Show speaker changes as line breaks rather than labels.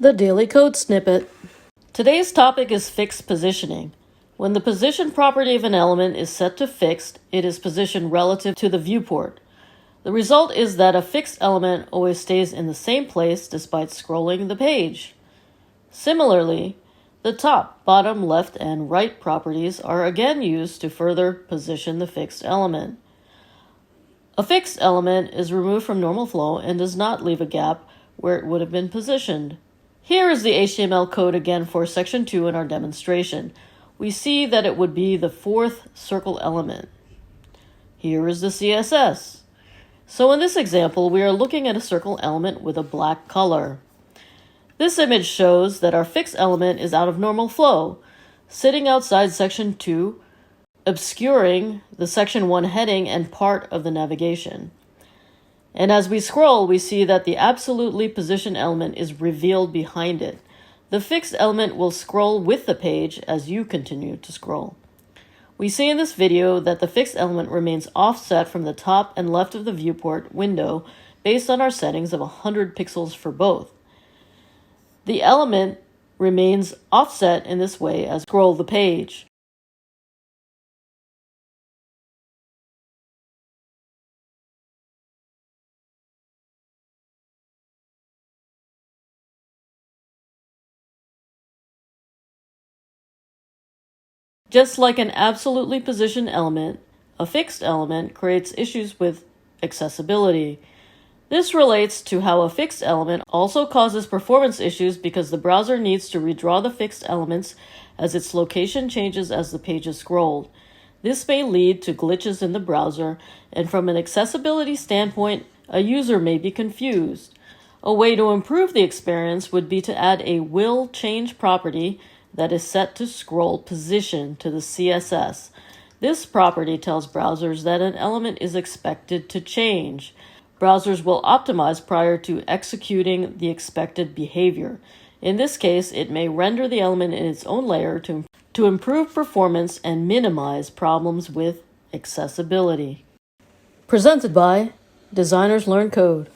The Daily Code Snippet. Today's topic is fixed positioning. When the position property of an element is set to fixed, it is positioned relative to the viewport. The result is that a fixed element always stays in the same place despite scrolling the page. Similarly, the top, bottom, left, and right properties are again used to further position the fixed element. A fixed element is removed from normal flow and does not leave a gap where it would have been positioned. Here is the HTML code again for section 2 in our demonstration. We see that it would be the fourth circle element. Here is the CSS. So in this example, we are looking at a circle element with a black color. This image shows that our fixed element is out of normal flow, sitting outside section 2, obscuring the section 1 heading and part of the navigation. And as we scroll, we see that the absolutely positioned element is revealed behind it. The fixed element will scroll with the page as you continue to scroll. We see in this video that the fixed element remains offset from the top and left of the viewport window based on our settings of 100 pixels for both. The element remains offset in this way as we scroll the page. Just like an absolutely positioned element, a fixed element creates issues with accessibility. This relates to how a fixed element also causes performance issues because the browser needs to redraw the fixed elements as its location changes as the page is scrolled. This may lead to glitches in the browser, and from an accessibility standpoint, a user may be confused. A way to improve the experience would be to add a will change property that is set to scroll position to the CSS. This property tells browsers that an element is expected to change. Browsers will optimize prior to executing the expected behavior. In this case, it may render the element in its own layer to improve performance and minimize problems with accessibility. Presented by Designers Learn Code.